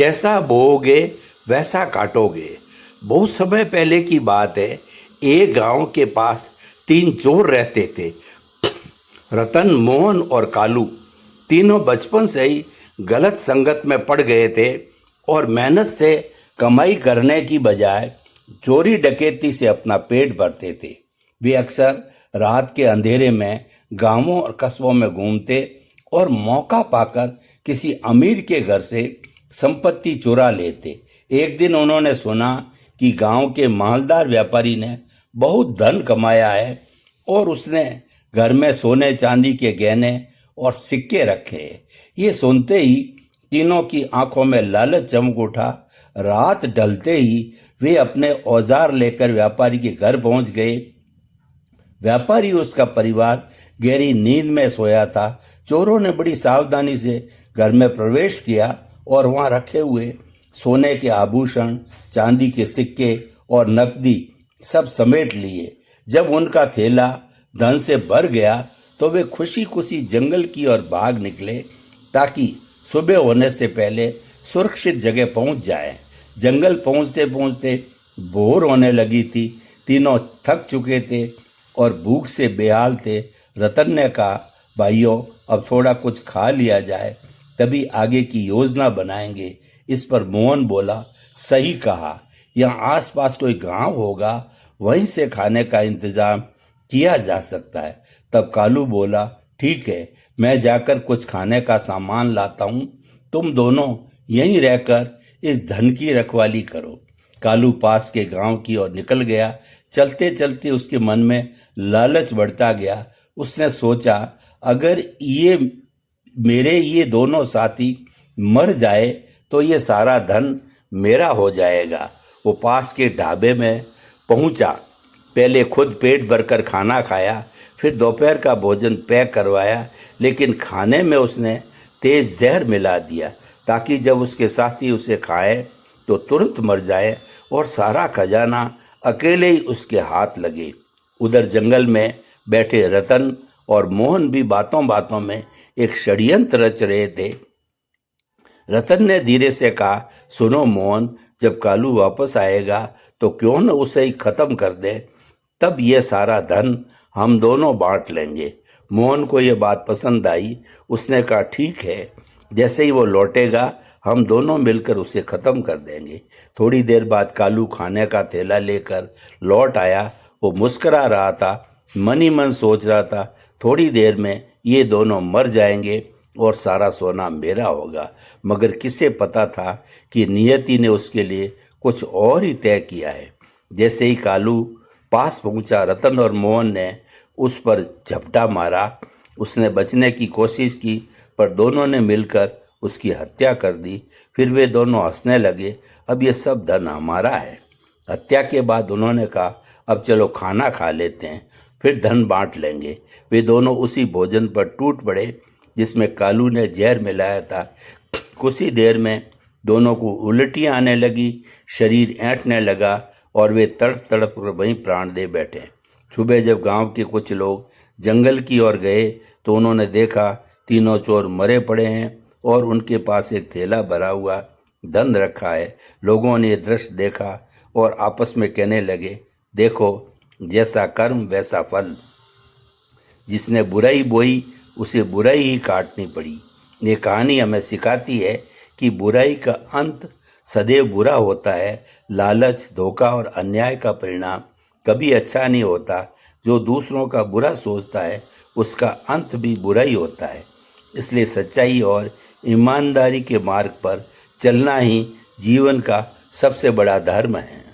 जैसा बोओगे वैसा काटोगे। बहुत समय पहले की बात है। एक गांव के पास 3 चोर रहते थे, रतन, मोहन और कालू। तीनों बचपन से ही गलत संगत में पड़ गए थे और मेहनत से कमाई करने की बजाय चोरी डकैती से अपना पेट भरते थे। वे अक्सर रात के अंधेरे में गांवों और कस्बों में घूमते और मौका पाकर किसी अमीर के घर से संपत्ति चुरा लेते। एक दिन उन्होंने सुना कि गांव के मालदार व्यापारी ने बहुत धन कमाया है और उसने घर में सोने चांदी के गहने और सिक्के रखे हैं। ये सुनते ही तीनों की आंखों में लालच चमक उठा। रात ढलते ही वे अपने औजार लेकर व्यापारी के घर पहुंच गए। व्यापारी उसका परिवार गहरी नींद में सोया था। चोरों ने बड़ी सावधानी से घर में प्रवेश किया और वहां रखे हुए सोने के आभूषण, चांदी के सिक्के और नकदी सब समेट लिए। जब उनका थैला धन से भर गया तो वे खुशी खुशी जंगल की ओर भाग निकले ताकि सुबह होने से पहले सुरक्षित जगह पहुंच जाए। जंगल पहुंचते पहुंचते भोर होने लगी थी। तीनों थक चुके थे और भूख से बेहाल थे। रतन ने कहा, भाइयों, अब थोड़ा कुछ खा लिया जाए, तभी आगे की योजना बनाएंगे। इस पर मोहन बोला, सही कहा, यहाँ आसपास कोई गांव होगा, वहीं से खाने का इंतजाम किया जा सकता है। तब कालू बोला, ठीक है, मैं जाकर कुछ खाने का सामान लाता हूँ, तुम दोनों यहीं रहकर इस धन की रखवाली करो। कालू पास के गांव की ओर निकल गया। चलते चलते उसके मन में लालच बढ़ता गया। उसने सोचा, अगर मेरे ये दोनों साथी मर जाए तो ये सारा धन मेरा हो जाएगा। वो पास के ढाबे में पहुंचा। पहले खुद पेट भरकर खाना खाया, फिर दोपहर का भोजन पैक करवाया, लेकिन खाने में उसने तेज जहर मिला दिया ताकि जब उसके साथी उसे खाए तो तुरंत मर जाए और सारा खजाना अकेले ही उसके हाथ लगे। उधर जंगल में बैठे रतन और मोहन भी बातों बातों में एक षड्यंत्र रच रहे थे। रतन ने धीरे से कहा, सुनो मोहन, जब कालू वापस आएगा तो क्यों न उसे ही खत्म कर दे, तब ये सारा धन हम दोनों बांट लेंगे। मोहन को यह बात पसंद आई। उसने कहा, ठीक है, जैसे ही वो लौटेगा हम दोनों मिलकर उसे खत्म कर देंगे। थोड़ी देर बाद कालू खाने का थैला लेकर लौट आया। वो मुस्कुरा रहा था, मन ही मन सोच रहा था, थोड़ी देर में ये दोनों मर जाएंगे और सारा सोना मेरा होगा। मगर किसे पता था कि नियति ने उसके लिए कुछ और ही तय किया है। जैसे ही कालू पास पहुंचा, रतन और मोहन ने उस पर झपटा मारा। उसने बचने की कोशिश की, पर दोनों ने मिलकर उसकी हत्या कर दी। फिर वे दोनों हंसने लगे, अब ये सब धन हमारा है। हत्या के बाद उन्होंने कहा, अब चलो खाना खा लेते हैं, फिर धन बांट लेंगे। वे दोनों उसी भोजन पर टूट पड़े जिसमें कालू ने जहर मिलाया था। कुछ ही देर में दोनों को उल्टियाँ आने लगी, शरीर ऐंठने लगा और वे तड़प तड़प कर वहीं प्राण दे बैठे। सुबह जब गांव के कुछ लोग जंगल की ओर गए तो उन्होंने देखा तीनों चोर मरे पड़े हैं और उनके पास एक थैला भरा हुआ धन रखा है। लोगों ने यह दृश्य देखा और आपस में कहने लगे, देखो, जैसा कर्म वैसा फल। जिसने बुराई बोई उसे बुराई ही काटनी पड़ी। ये कहानी हमें सिखाती है कि बुराई का अंत सदैव बुरा होता है। लालच, धोखा और अन्याय का परिणाम कभी अच्छा नहीं होता। जो दूसरों का बुरा सोचता है उसका अंत भी बुरा ही होता है। इसलिए सच्चाई और ईमानदारी के मार्ग पर चलना ही जीवन का सबसे बड़ा धर्म है।